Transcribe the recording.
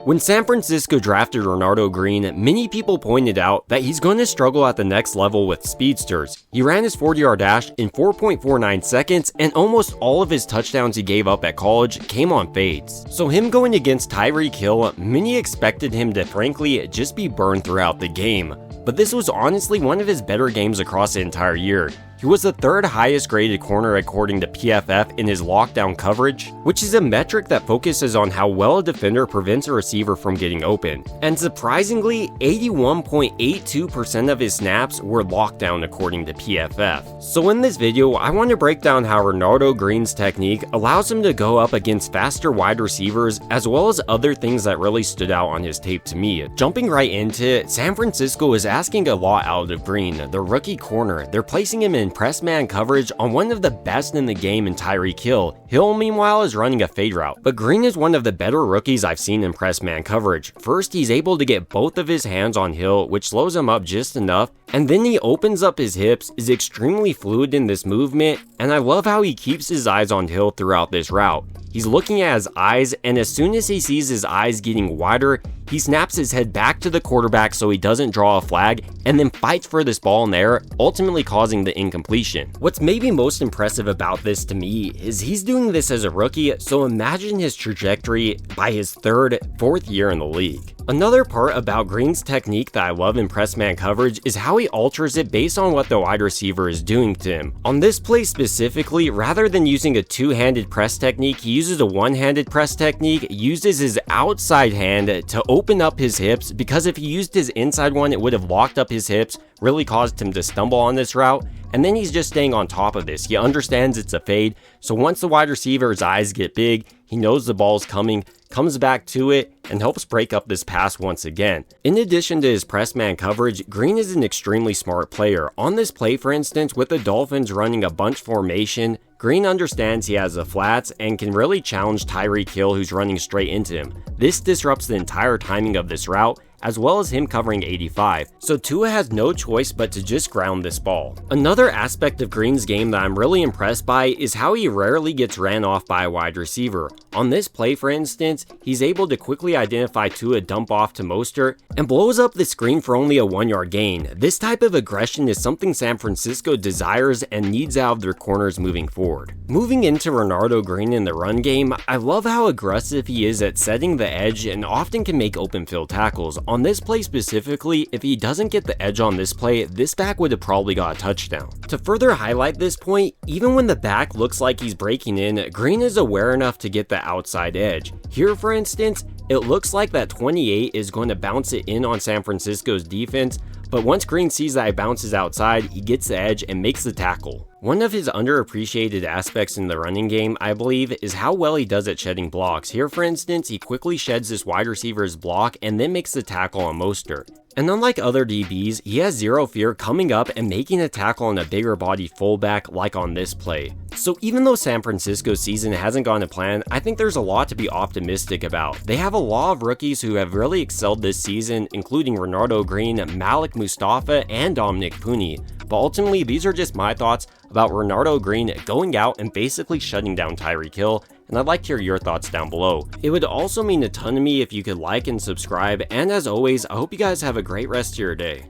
When San Francisco drafted Renardo Green, many people pointed out that he's going to struggle at the next level with speedsters. He ran his 40-yard dash in 4.49 seconds, and almost all of his touchdowns he gave up at college came on fades. So him going against Tyreek Hill, many expected him to frankly just be burned throughout the game. But this was honestly one of his better games across the entire year. He was the third highest graded corner according to PFF in his lockdown coverage, which is a metric that focuses on how well a defender prevents a receiver from getting open. And surprisingly, 81.82% of his snaps were lockdown according to PFF. So in this video, I want to break down how Renardo Green's technique allows him to go up against faster wide receivers, as well as other things that really stood out on his tape to me. Jumping right into it, San Francisco is asking a lot out of Green, the rookie corner. They're placing him in press man coverage on one of the best in the game in Tyreek Hill. Hill, meanwhile, is running a fade route. But Green is one of the better rookies I've seen in press man coverage. First, he's able to get both of his hands on Hill, which slows him up just enough, and then he opens up his hips, is extremely fluid in this movement, and I love how he keeps his eyes on Hill throughout this route. He's looking at his eyes, and as soon as he sees his eyes getting wider, he snaps his head back to the quarterback so he doesn't draw a flag, and then fights for this ball in the air, ultimately causing the incompletion. What's maybe most impressive about this to me is he's doing this as a rookie, so imagine his trajectory by his third, fourth year in the league. Another part about Green's technique that I love in press man coverage is how he alters it based on what the wide receiver is doing to him. On this play specifically, rather than using a two-handed press technique, he uses a one-handed press technique, uses his outside hand to open up his hips, because if he used his inside one, it would have locked up his hips, really caused him to stumble on this route. And then he's just staying on top of this. He understands it's a fade, so once the wide receiver's eyes get big, he knows the ball's coming, comes back to it, and helps break up this pass once again. In addition to his press man coverage, Green is an extremely smart player. On this play, for instance, with the Dolphins running a bunch formation, Green understands he has the flats and can really challenge Tyreek Hill, who's running straight into him. This disrupts the entire timing of this route, as well as him covering 85, so Tua has no choice but to just ground this ball. Another aspect of Green's game that I'm really impressed by is how he rarely gets ran off by a wide receiver. On this play, for instance, he's able to quickly identify Tua dump off to Mostert and blows up the screen for only a 1-yard gain. This type of aggression is something San Francisco desires and needs out of their corners moving forward. Moving into Renardo Green in the run game, I love how aggressive he is at setting the edge and often can make open field tackles. On this play specifically, if he doesn't get the edge on this play, this back would have probably got a touchdown. To further highlight this point, even when the back looks like he's breaking in, Green is aware enough to get the outside edge. Here, for instance, it looks like that 28 is going to bounce it in on San Francisco's defense, but once Green sees that it bounces outside, he gets the edge and makes the tackle. One of his underappreciated aspects in the running game, I believe, is how well he does at shedding blocks. Here, for instance, he quickly sheds this wide receiver's block and then makes the tackle on Mostert. And unlike other DBs, he has zero fear coming up and making a tackle on a bigger body fullback like on this play. So even though San Francisco's season hasn't gone to plan, I think there's a lot to be optimistic about. They have a lot of rookies who have really excelled this season, including Renardo Green, Malik Mustafa, and Dominic Puni. But ultimately, these are just my thoughts about Renardo Green going out and basically shutting down Tyreek Hill, and I'd like to hear your thoughts down below. It would also mean a ton to me if you could like and subscribe, and as always, I hope you guys have a great rest of your day.